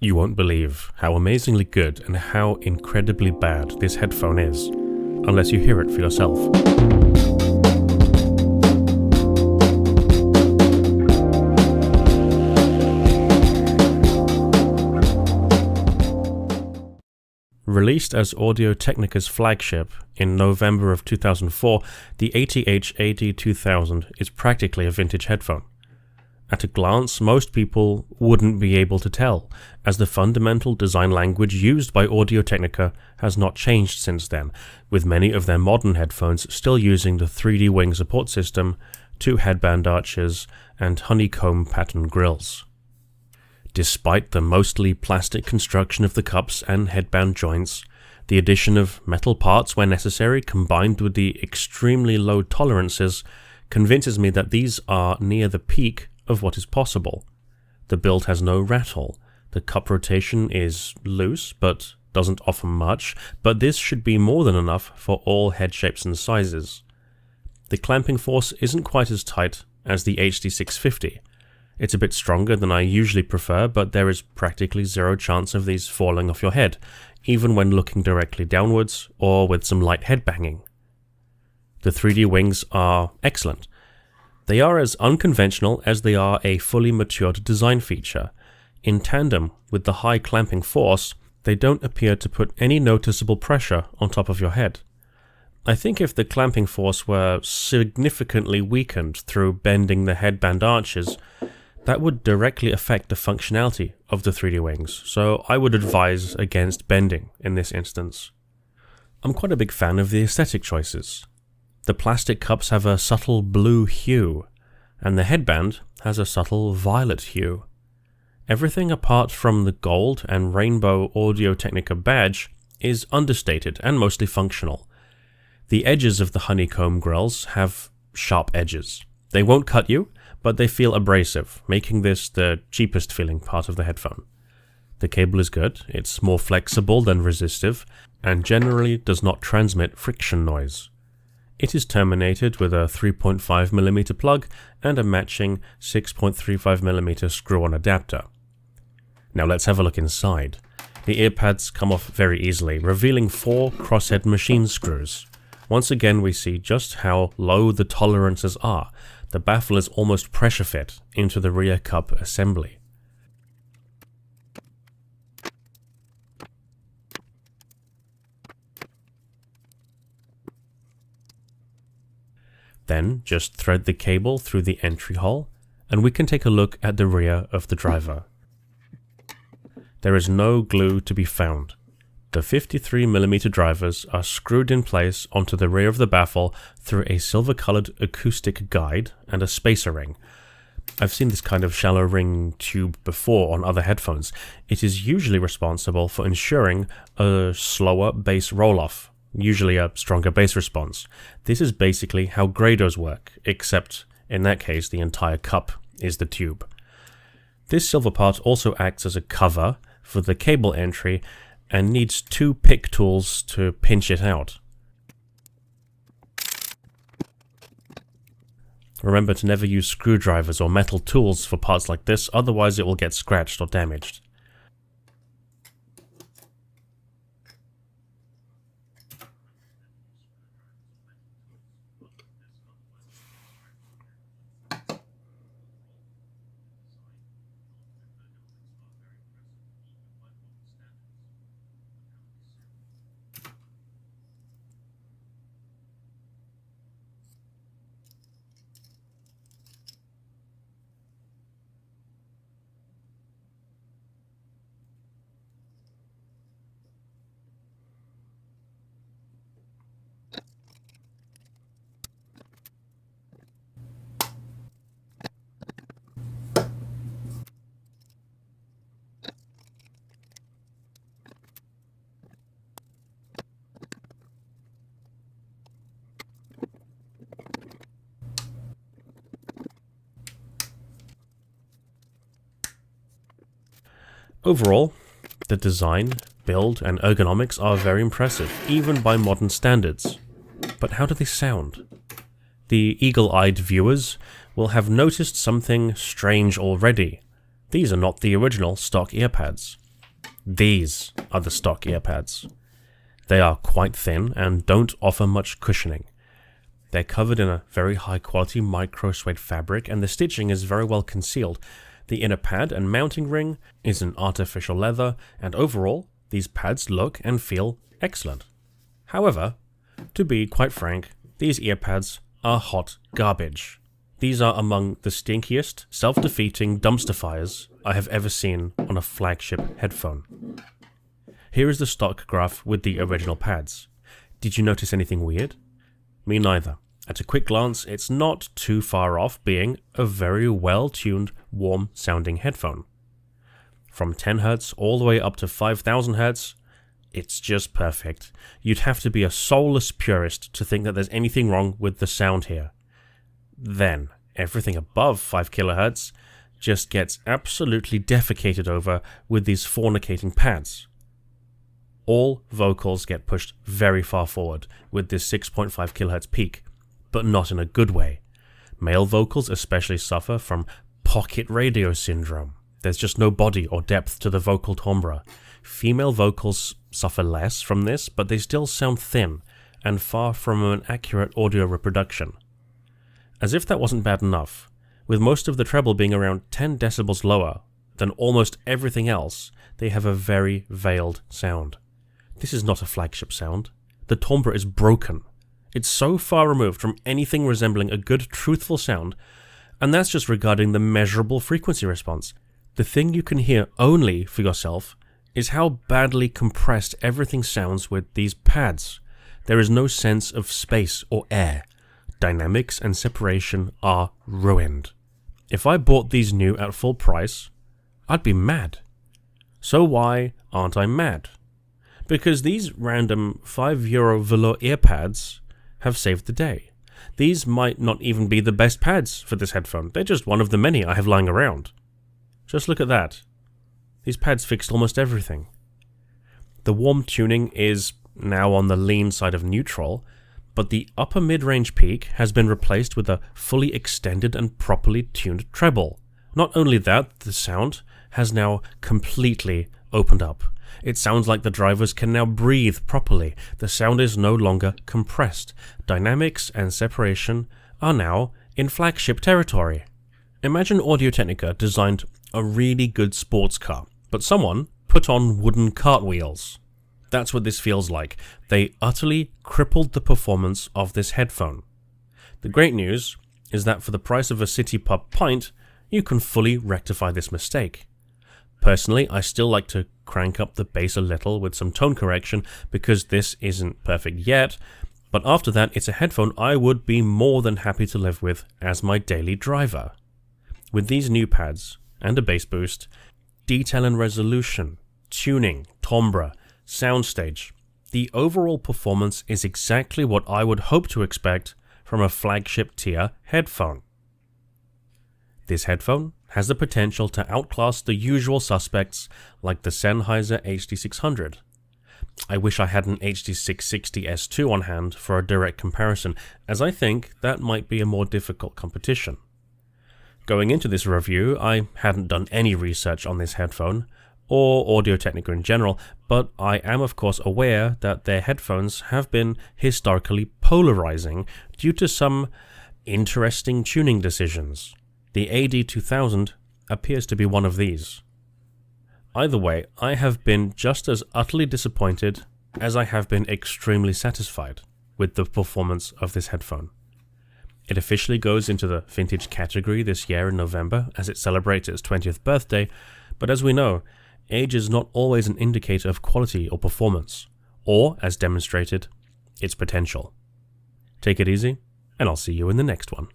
You won't believe how amazingly good and how incredibly bad this headphone is, unless you hear it for yourself. Released as Audio-Technica's flagship in November of 2004, the ATH-AD2000 is practically a vintage headphone. At a glance, most people wouldn't be able to tell, as the fundamental design language used by Audio-Technica has not changed since then, with many of their modern headphones still using the 3D wing support system, 2 headband arches, and honeycomb pattern grills. Despite the mostly plastic construction of the cups and headband joints, the addition of metal parts where necessary combined with the extremely low tolerances convinces me that these are near the peak of what is possible. The build has no rattle, the cup rotation is loose but doesn't offer much, but this should be more than enough for all head shapes and sizes. The clamping force isn't quite as tight as the HD650. It's a bit stronger than I usually prefer, but there is practically zero chance of these falling off your head, even when looking directly downwards or with some light head banging. The 3D wings are excellent. They are as unconventional as they are a fully matured design feature. In tandem with the high clamping force, they don't appear to put any noticeable pressure on top of your head. I think if the clamping force were significantly weakened through bending the headband arches, that would directly affect the functionality of the 3D wings, so I would advise against bending in this instance. I'm quite a big fan of the aesthetic choices. The plastic cups have a subtle blue hue, and the headband has a subtle violet hue. Everything apart from the gold and rainbow Audio-Technica badge is understated and mostly functional. The edges of the honeycomb grills have sharp edges. They won't cut you, but they feel abrasive, making this the cheapest feeling part of the headphone. The cable is good, it's more flexible than resistive, and generally does not transmit friction noise. It is terminated with a 3.5mm plug and a matching 6.35mm screw-on adapter. Now let's have a look inside. The earpads come off very easily, revealing 4 crosshead machine screws. Once again we see just how low the tolerances are. The baffle is almost pressure fit into the rear cup assembly. Then just thread the cable through the entry hole, and we can take a look at the rear of the driver. There is no glue to be found. The 53mm drivers are screwed in place onto the rear of the baffle through a silver-colored acoustic guide and a spacer ring. I've seen this kind of shallow ring tube before on other headphones. It is usually responsible for ensuring a slower bass roll-off, usually a stronger bass response. This is basically how grados work, except in that case the entire cup is the tube. This silver part also acts as a cover for the cable entry and needs 2 pick tools to pinch it out. Remember to never use screwdrivers or metal tools for parts like this, otherwise it will get scratched or damaged. Overall, the design, build, and ergonomics are very impressive, even by modern standards. But how do they sound? The eagle-eyed viewers will have noticed something strange already. These are not the original stock earpads. These are the stock earpads. They are quite thin and don't offer much cushioning. They're covered in a very high quality micro-suede fabric and the stitching is very well concealed. The inner pad and mounting ring is an artificial leather, and overall, these pads look and feel excellent. However, to be quite frank, these earpads are hot garbage. These are among the stinkiest, self-defeating dumpster fires I have ever seen on a flagship headphone. Here is the stock graph with the original pads. Did you notice anything weird? Me neither. At a quick glance, it's not too far off being a very well-tuned, warm-sounding headphone. From 10Hz all the way up to 5000Hz, it's just perfect. You'd have to be a soulless purist to think that there's anything wrong with the sound here. Then, everything above 5kHz just gets absolutely defecated over with these fornicating pads. All vocals get pushed very far forward with this 6.5kHz peak, but not in a good way. Male vocals especially suffer from pocket radio syndrome. There's just no body or depth to the vocal timbre. Female vocals suffer less from this, but they still sound thin and far from an accurate audio reproduction. As if that wasn't bad enough, with most of the treble being around 10 decibels lower than almost everything else, they have a very veiled sound. This is not a flagship sound. The timbre is broken. It's so far removed from anything resembling a good, truthful sound, and that's just regarding the measurable frequency response. The thing you can hear only for yourself is how badly compressed everything sounds with these pads. There is no sense of space or air. Dynamics and separation are ruined. If I bought these new at full price, I'd be mad. So why aren't I mad? Because these random €5 velour earpads have saved the day. These might not even be the best pads for this headphone. They're just one of the many I have lying around. Just look at that. These pads fixed almost everything. The warm tuning is now on the lean side of neutral, but the upper mid-range peak has been replaced with a fully extended and properly tuned treble. Not only that, the sound has now completely opened up. It sounds like the drivers can now breathe properly. The sound is no longer compressed. Dynamics and separation are now in flagship territory. Imagine Audio-Technica designed a really good sports car, but someone put on wooden cartwheels. That's what this feels like. They utterly crippled the performance of this headphone. The great news is that for the price of a City Pub pint, you can fully rectify this mistake. Personally, I still like to crank up the bass a little with some tone correction because this isn't perfect yet, but after that it's a headphone I would be more than happy to live with as my daily driver. With these new pads and a bass boost, detail and resolution, tuning, timbre, soundstage, the overall performance is exactly what I would hope to expect from a flagship tier headphone. This headphone has the potential to outclass the usual suspects like the Sennheiser HD600. I wish I had an HD660S2 on hand for a direct comparison, as I think that might be a more difficult competition. Going into this review, I hadn't done any research on this headphone, or Audio-Technica in general, but I am of course aware that their headphones have been historically polarizing due to some interesting tuning decisions. The AD2000 appears to be one of these. Either way, I have been just as utterly disappointed as I have been extremely satisfied with the performance of this headphone. It officially goes into the vintage category this year in November as it celebrates its 20th birthday, but as we know, age is not always an indicator of quality or performance, or, as demonstrated, its potential. Take it easy, and I'll see you in the next one.